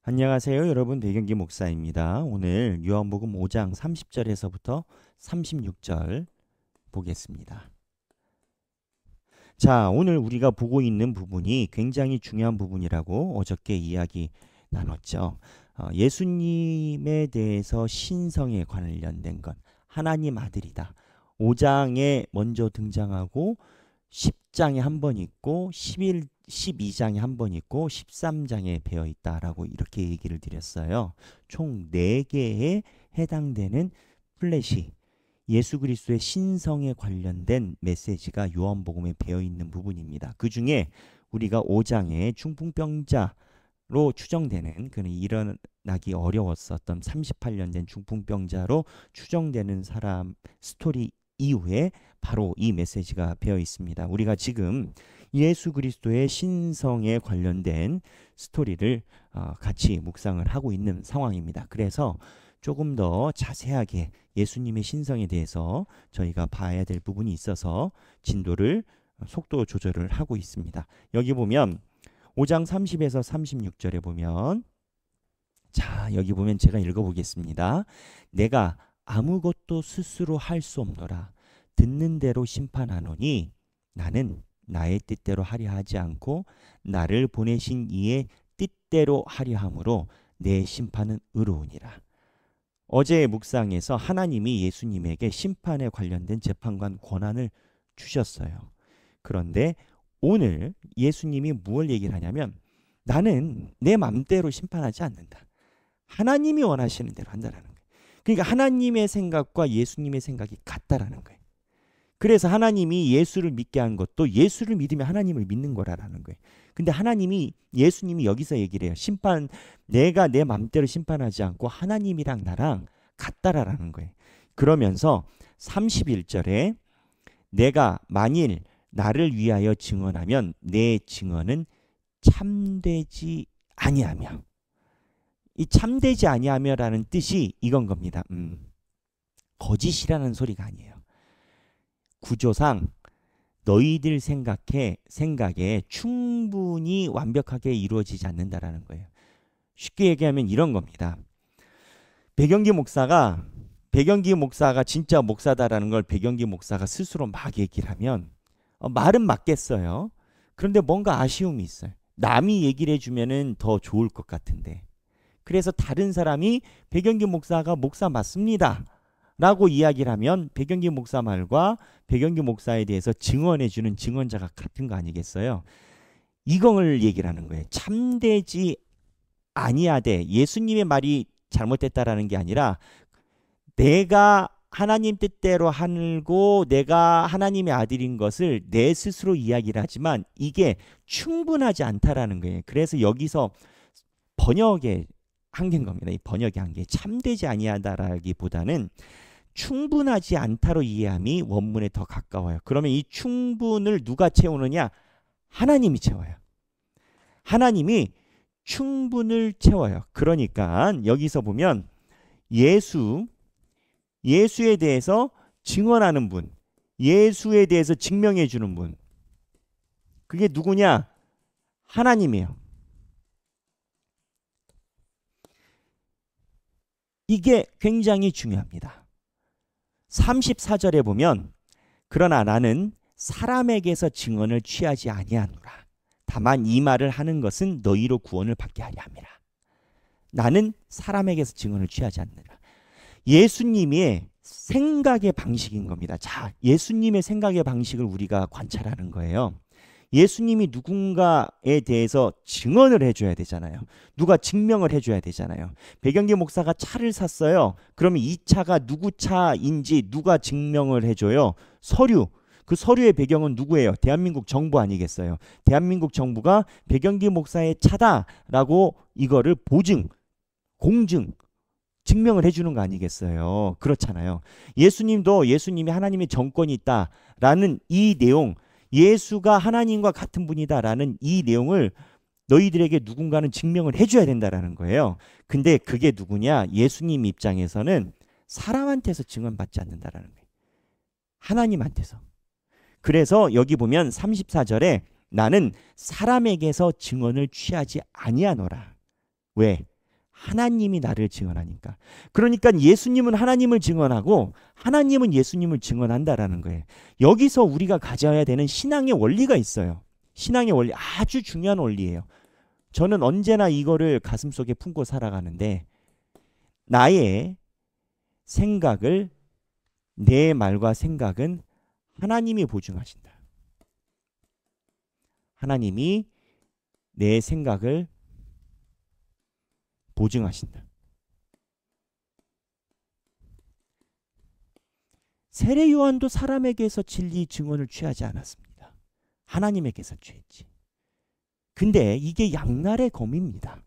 안녕하세요. 여러분 배경기 목사입니다. 오늘 요한복음 5장 30절에서부터 36절 보겠습니다. 자, 오늘 우리가 보고 있는 부분이 굉장히 중요한 부분이라고 어저께 이야기 나눴죠. 예수님에 대해서 신성에 관련된 것, 하나님 아들이다. 5장에 먼저 등장하고 10장에 한 번 있고 12장에 한 번 있고 13장에 배어 있다라고 이렇게 얘기를 드렸어요. 총 4개에 해당되는 플래시 예수 그리스도의 신성에 관련된 메시지가 요한복음에 배어 있는 부분입니다. 그 중에 우리가 5장에 중풍병자로 추정되는 그는 일어나기 어려웠었던 38년 된 중풍병자로 추정되는 사람 스토리 이후에 바로 이 메시지가 배어 있습니다. 우리가 지금 예수 그리스도의 신성에 관련된 스토리를 같이 묵상을 하고 있는 상황입니다. 그래서 조금 더 자세하게 예수님의 신성에 대해서 저희가 봐야 될 부분이 있어서 진도를 속도 조절을 하고 있습니다. 여기 보면 5장 30에서 36절에 보면 자, 여기 보면 제가 읽어보겠습니다. 내가 아무것도 스스로 할 수 없노라. 듣는 대로 심판하노니 나는 나의 뜻대로 하려 하지 않고 나를 보내신 이의 뜻대로 하려 함으로 내 심판은 의로우니라. 어제의 묵상에서 하나님이 예수님에게 심판에 관련된 재판관 권한을 주셨어요. 그런데 오늘 예수님이 무엇을 얘기를 하냐면 나는 내 맘대로 심판하지 않는다. 하나님이 원하시는 대로 한다라는 거예요. 그러니까 하나님의 생각과 예수님의 생각이 같다라는 거예요. 그래서 하나님이 예수를 믿게 한 것도 예수를 믿으면 하나님을 믿는 거라는 거예요. 근데 예수님이 여기서 얘기를 해요. 내가 내 맘대로 심판하지 않고 하나님이랑 나랑 같다라는 거예요. 그러면서 31절에 내가 만일 나를 위하여 증언하면 내 증언은 참되지 아니하며, 이 참되지 아니하며라는 뜻이 이건 겁니다. 거짓이라는 소리가 아니에요. 구조상 너희들 생각에 충분히 완벽하게 이루어지지 않는다라는 거예요. 쉽게 얘기하면 이런 겁니다. 배경기 목사가 진짜 목사다라는 걸 배경기 목사가 스스로 막 얘기를 하면 말은 맞겠어요. 그런데 뭔가 아쉬움이 있어요. 남이 얘기를 해주면은 더 좋을 것 같은데. 그래서 다른 사람이 배경기 목사가 목사 맞습니다 라고 이야기를 하면 배경기 목사 말과 배경기 목사에 대해서 증언해주는 증언자가 같은 거 아니겠어요? 이걸 얘기를 하는 거예요. 참되지 아니하되, 예수님의 말이 잘못됐다라는 게 아니라 내가 하나님 뜻대로 하고 내가 하나님의 아들인 것을 내 스스로 이야기를 하지만 이게 충분하지 않다라는 거예요. 그래서 여기서 번역의 한계인 겁니다. 이 번역의 한계. 참되지 아니하다라기보다는 충분하지 않다로 이해함이 원문에 더 가까워요. 그러면 이 충분을 누가 채우느냐? 하나님이 채워요. 하나님이 충분을 채워요. 그러니까 여기서 보면 예수에 대해서 증언하는 분, 예수에 대해서 증명해 주는 분, 그게 누구냐? 하나님이에요. 이게 굉장히 중요합니다. 34절에 보면 그러나 나는 사람에게서 증언을 취하지 아니하노라. 다만 이 말을 하는 것은 너희로 구원을 받게 하려 함이라. 나는 사람에게서 증언을 취하지 않느라. 예수님의 생각의 방식인 겁니다. 자, 예수님의 생각의 방식을 우리가 관찰하는 거예요. 예수님이 누군가에 대해서 증언을 해줘야 되잖아요. 누가 증명을 해줘야 되잖아요. 배경기 목사가 차를 샀어요. 그러면 이 차가 누구 차인지 누가 증명을 해줘요? 서류. 그 서류의 배경은 누구예요? 대한민국 정부 아니겠어요? 대한민국 정부가 배경기 목사의 차다라고 이거를 공증, 증명을 해주는 거 아니겠어요? 그렇잖아요. 예수님이 하나님의 정권이 있다라는 이 내용, 예수가 하나님과 같은 분이다라는 이 내용을 너희들에게 누군가는 증명을 해줘야 된다라는 거예요. 근데 그게 누구냐? 예수님 입장에서는 사람한테서 증언받지 않는다라는 거예요. 하나님한테서. 그래서 여기 보면 34절에 나는 사람에게서 증언을 취하지 아니하노라. 왜? 하나님이 나를 증언하니까. 그러니까 예수님은 하나님을 증언하고 하나님은 예수님을 증언한다라는 거예요. 여기서 우리가 가져야 되는 신앙의 원리가 있어요. 신앙의 원리, 아주 중요한 원리예요. 저는 언제나 이거를 가슴속에 품고 살아가는데, 나의 생각을, 내 말과 생각은 하나님이 보증하신다. 하나님이 내 생각을 보증하신다. 세례 요한도 사람에게서 진리 증언을 취하지 않았습니다. 하나님에게서 취했지. 근데 이게 양날의 검입니다.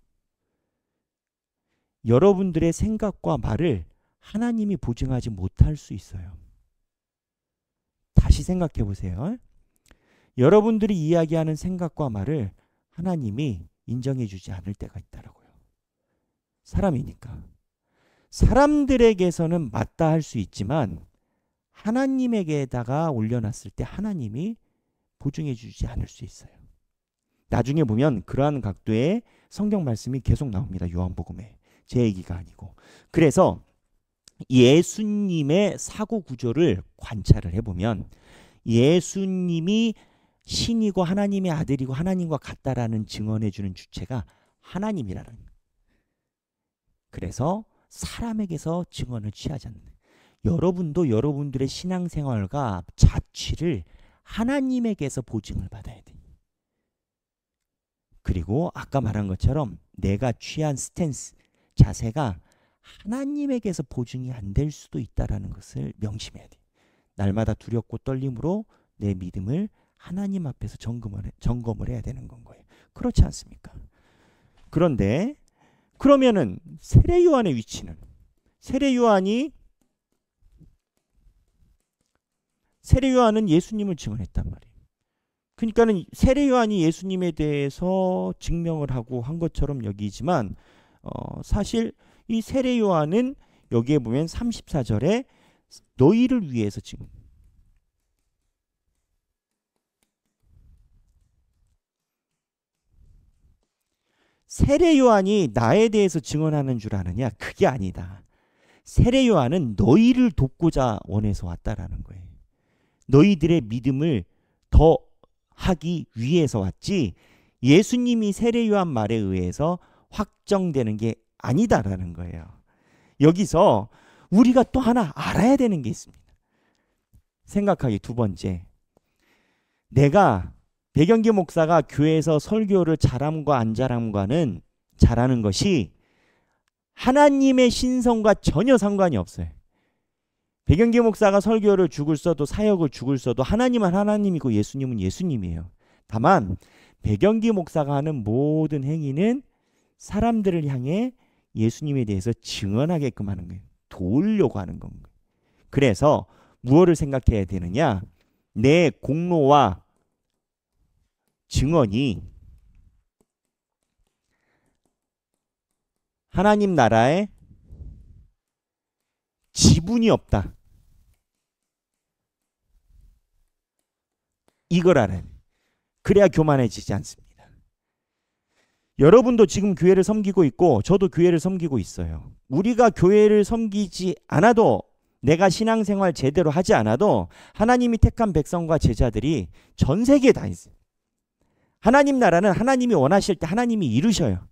여러분들의 생각과 말을 하나님이 보증하지 못할 수 있어요. 다시 생각해 보세요. 여러분들이 이야기하는 생각과 말을 하나님이 인정해 주지 않을 때가 있다라고요. 사람이니까. 사람들에게서는 맞다 할 수 있지만 하나님에게다가 올려놨을 때 하나님이 보증해 주지 않을 수 있어요. 나중에 보면 그러한 각도의 성경 말씀이 계속 나옵니다. 요한복음에. 제 얘기가 아니고. 그래서 예수님의 사고 구조를 관찰을 해보면 예수님이 신이고 하나님의 아들이고 하나님과 같다라는 증언해주는 주체가 하나님이라는 거예요. 그래서 사람에게서 증언을 취하지 않는, 여러분도 여러분들의 신앙생활과 자취를 하나님에게서 보증을 받아야 돼요. 그리고 아까 말한 것처럼 내가 취한 스탠스, 자세가 하나님에게서 보증이 안 될 수도 있다는 것을 명심해야 돼요. 날마다 두렵고 떨림으로 내 믿음을 하나님 앞에서 점검을 해야 되는 건 거예요. 그렇지 않습니까? 그런데 그러면은 세례 요한의 위치는, 세례 요한은 예수님을 증언했단 말이에요. 그러니까는 세례 요한이 예수님에 대해서 증명을 하고 한 것처럼 여기지만 사실 이 세례 요한은 여기에 보면 34절에 너희를 위해서 증언. 세례 요한이 나에 대해서 증언하는 줄 아느냐? 그게 아니다. 세례 요한은 너희를 돕고자 원해서 왔다라는 거예요. 너희들의 믿음을 더 하기 위해서 왔지 예수님이 세례 요한 말에 의해서 확정되는 게 아니다라는 거예요. 여기서 우리가 또 하나 알아야 되는 게 있습니다. 생각하기 두 번째. 내가 백영기 목사가 교회에서 설교를 잘함과 안 잘함과는 잘하는 것이 하나님의 신성과 전혀 상관이 없어요. 백영기 목사가 설교를 죽을 써도 사역을 죽을 써도 하나님은 하나님이고 예수님은 예수님이에요. 다만 백영기 목사가 하는 모든 행위는 사람들을 향해 예수님에 대해서 증언하게끔 하는 거예요. 도우려고 하는 건가요. 그래서 무엇을 생각해야 되느냐? 내 공로와 증언이 하나님 나라에 지분이 없다. 이걸 알아야 돼. 그래야 교만해지지 않습니다. 여러분도 지금 교회를 섬기고 있고 저도 교회를 섬기고 있어요. 우리가 교회를 섬기지 않아도, 내가 신앙생활 제대로 하지 않아도 하나님이 택한 백성과 제자들이 전 세계에 다 있어요. 하나님 나라는 하나님이 원하실 때 하나님이 이루셔요.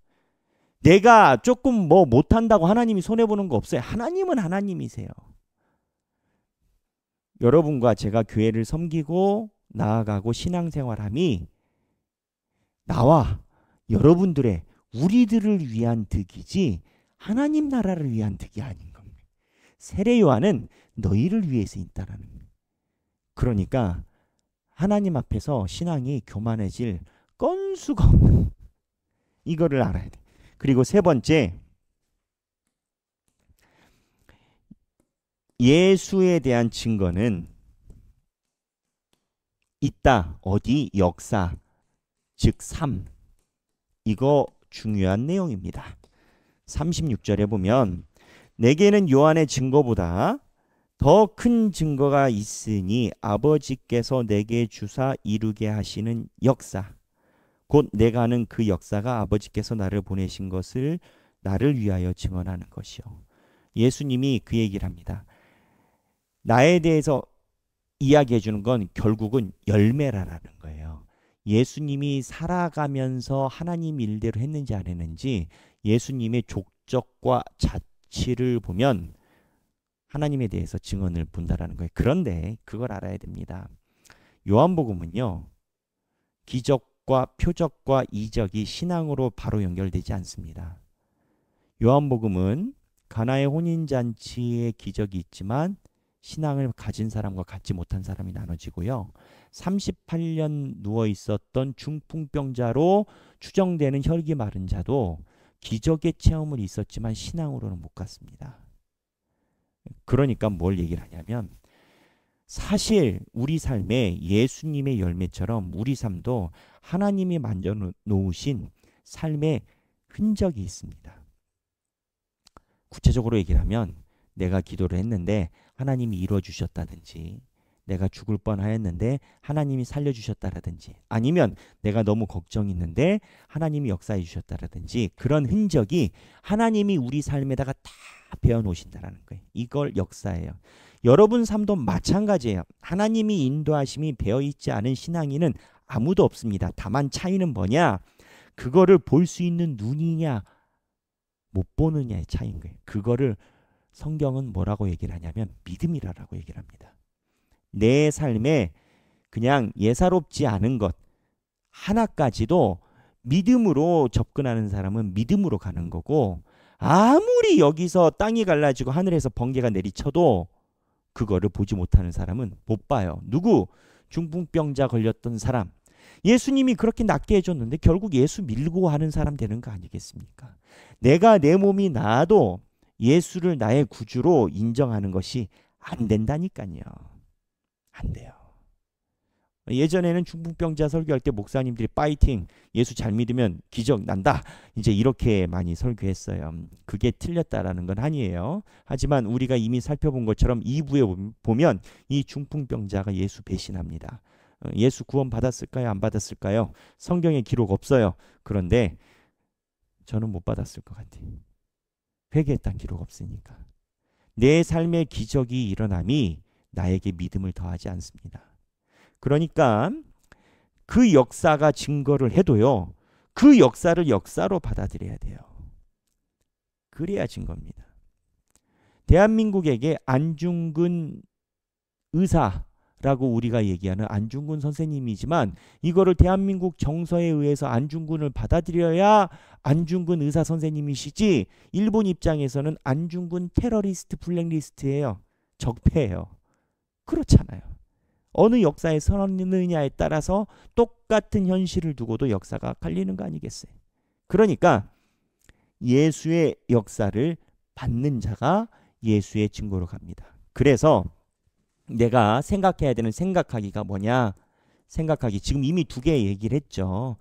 내가 조금 뭐 못한다고 하나님이 손해보는 거 없어요. 하나님은 하나님이세요. 여러분과 제가 교회를 섬기고 나아가고 신앙생활함이 나와 여러분들의, 우리들을 위한 득이지 하나님 나라를 위한 득이 아닌 겁니다. 세례 요한은 너희를 위해서 있다라는 거예요. 그러니까 하나님 앞에서 신앙이 교만해질 건수가 없는, 이거를 알아야 돼. 그리고 세 번째, 예수에 대한 증거는 있다. 어디? 역사, 즉 삶. 이거 중요한 내용입니다. 36절에 보면 내게는 요한의 증거보다 더 큰 증거가 있으니 아버지께서 내게 주사 이루게 하시는 역사, 곧 내가 하는 그 역사가 아버지께서 나를 보내신 것을 나를 위하여 증언하는 것이요. 예수님이 그 얘기를 합니다. 나에 대해서 이야기해 주는 건 결국은 열매라는 거예요. 예수님이 살아가면서 하나님 일대로 했는지 안 했는지 예수님의 족적과 자치를 보면 하나님에 대해서 증언을 본다라는 거예요. 그런데 그걸 알아야 됩니다. 요한복음은요. 기적과 표적과 이적이 신앙으로 바로 연결되지 않습니다. 요한복음은 가나의 혼인잔치의 기적이 있지만 신앙을 가진 사람과 갖지 못한 사람이 나눠지고요. 38년 누워 있었던 중풍병자로 추정되는 혈기 마른 자도 기적의 체험은 있었지만 신앙으로는 못 갔습니다. 그러니까 뭘 얘기를 하냐면 사실 우리 삶에 예수님의 열매처럼 우리 삶도 하나님이 만져 놓으신 삶의 흔적이 있습니다. 구체적으로 얘기를 하면 내가 기도를 했는데 하나님이 이루어 주셨다든지, 내가 죽을 뻔하였는데 하나님이 살려주셨다라든지, 아니면 내가 너무 걱정이 있는데 하나님이 역사해 주셨다라든지, 그런 흔적이 하나님이 우리 삶에다가 다 배워 놓으신다라는 거예요. 이걸 역사예요. 여러분 삶도 마찬가지예요. 하나님이 인도하심이 배어 있지 않은 신앙인은 아무도 없습니다. 다만 차이는 뭐냐? 그거를 볼 수 있는 눈이냐 못 보느냐의 차이인 거예요. 그거를 성경은 뭐라고 얘기를 하냐면 믿음이라고 얘기를 합니다. 내 삶에 그냥 예사롭지 않은 것 하나까지도 믿음으로 접근하는 사람은 믿음으로 가는 거고, 아무리 여기서 땅이 갈라지고 하늘에서 번개가 내리쳐도 그거를 보지 못하는 사람은 못 봐요. 누구? 중풍병자 걸렸던 사람. 예수님이 그렇게 낫게 해줬는데 결국 예수 밀고 하는 사람 되는 거 아니겠습니까? 내가 내 몸이 나아도 예수를 나의 구주로 인정하는 것이 안 된다니까요. 안 돼요. 예전에는 중풍병자 설교할 때 목사님들이 파이팅, 예수 잘 믿으면 기적 난다, 이제 이렇게 많이 설교했어요. 그게 틀렸다라는 건 아니에요. 하지만 우리가 이미 살펴본 것처럼 2부에 보면 이 중풍병자가 예수 배신합니다. 예수 구원 받았을까요? 안 받았을까요? 성경에 기록 없어요. 그런데 저는 못 받았을 것 같아요. 회개했다는 기록 없으니까. 내 삶의 기적이 일어남이 나에게 믿음을 더하지 않습니다. 그러니까 그 역사가 증거를 해도요, 그 역사를 역사로 받아들여야 돼요. 그래야 증거입니다. 대한민국에게 안중근 의사라고 우리가 얘기하는 안중근 선생님이지만, 이거를 대한민국 정서에 의해서 안중근을 받아들여야 안중근 의사 선생님이시지, 일본 입장에서는 안중근 테러리스트 블랙리스트예요. 적폐예요. 그렇잖아요. 어느 역사에 서느냐에 따라서 똑같은 현실을 두고도 역사가 갈리는 거 아니겠어요? 그러니까 예수의 역사를 받는 자가 예수의 증거로 갑니다. 그래서 내가 생각해야 되는 생각하기가 뭐냐? 생각하기, 지금 이미 2개 얘기를 했죠.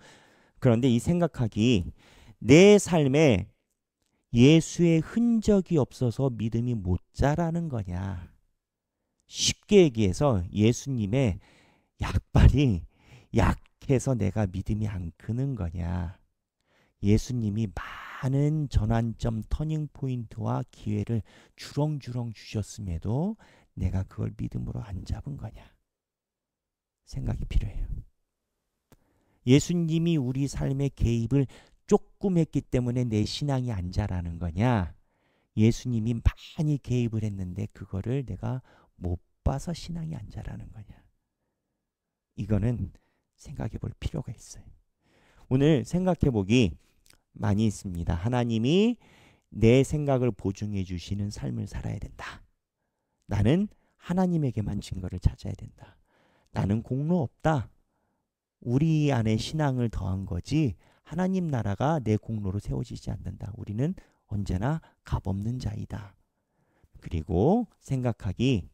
그런데 이 생각하기, 내 삶에 예수의 흔적이 없어서 믿음이 못 자라는 거냐? 쉽게 얘기해서 예수님의 약발이 약해서 내가 믿음이 안 크는 거냐? 예수님이 많은 전환점, 터닝포인트와 기회를 주렁주렁 주셨음에도 내가 그걸 믿음으로 안 잡은 거냐? 생각이 필요해요. 예수님이 우리 삶의 개입을 조금 했기 때문에 내 신앙이 안 자라는 거냐? 예수님이 많이 개입을 했는데 그거를 내가 못 봐서 신앙이 안 자라는 거냐? 이거는 생각해 볼 필요가 있어요. 오늘 생각해 보기 많이 있습니다. 하나님이 내 생각을 보증해 주시는 삶을 살아야 된다. 나는 하나님에게만 증거를 찾아야 된다. 나는 공로 없다. 우리 안에 신앙을 더한 거지 하나님 나라가 내 공로로 세워지지 않는다. 우리는 언제나 값없는 자이다. 그리고 생각하기,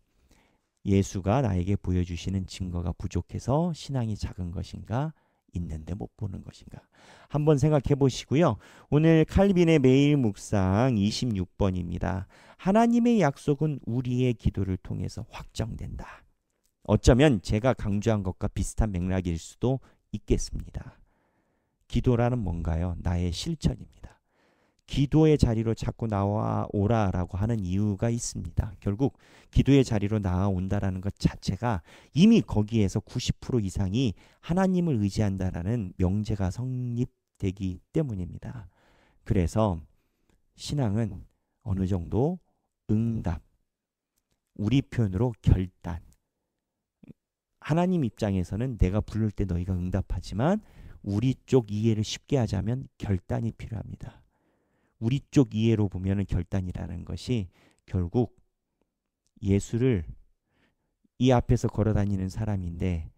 예수가 나에게 보여주시는 증거가 부족해서 신앙이 작은 것인가, 있는데 못 보는 것인가. 한번 생각해 보시고요. 오늘 칼빈의 매일 묵상 26번입니다. 하나님의 약속은 우리의 기도를 통해서 확정된다. 어쩌면 제가 강조한 것과 비슷한 맥락일 수도 있겠습니다. 기도라는 뭔가요? 나의 실천입니다. 기도의 자리로 자꾸 나와오라라고 하는 이유가 있습니다. 결국 기도의 자리로 나아온다라는 것 자체가 이미 거기에서 90% 이상이 하나님을 의지한다라는 명제가 성립되기 때문입니다. 그래서 신앙은 어느 정도 응답, 우리 표현으로 결단. 하나님 입장에서는 내가 부를 때 너희가 응답하지만 우리 쪽 이해를 쉽게 하자면 결단이 필요합니다. 우리 쪽 이해로 보면은 결단이라는 것이 결국 예수를 이 앞에서 걸어 다니는 사람인데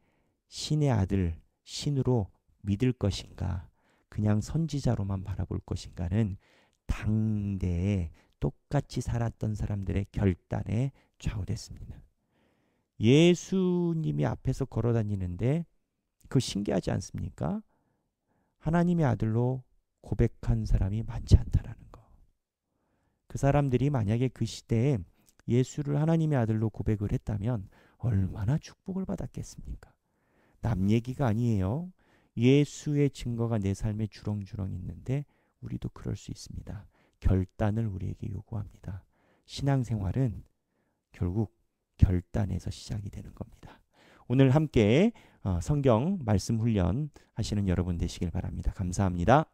신의 아들, 신으로 믿을 것인가, 그냥 선지자로만 바라볼 것인가는 당대에 똑같이 살았던 사람들의 결단에 좌우됐습니다. 예수님이 앞에서 걸어 다니는데 그거 신기하지 않습니까? 하나님의 아들로 고백한 사람이 많지 않다라는 거. 그 사람들이 만약에 그 시대에 예수를 하나님의 아들로 고백을 했다면 얼마나 축복을 받았겠습니까? 남 얘기가 아니에요. 예수의 증거가 내 삶에 주렁주렁 있는데 우리도 그럴 수 있습니다. 결단을 우리에게 요구합니다. 신앙생활은 결국 결단에서 시작이 되는 겁니다. 오늘 함께 성경 말씀 훈련 하시는 여러분 되시길 바랍니다. 감사합니다.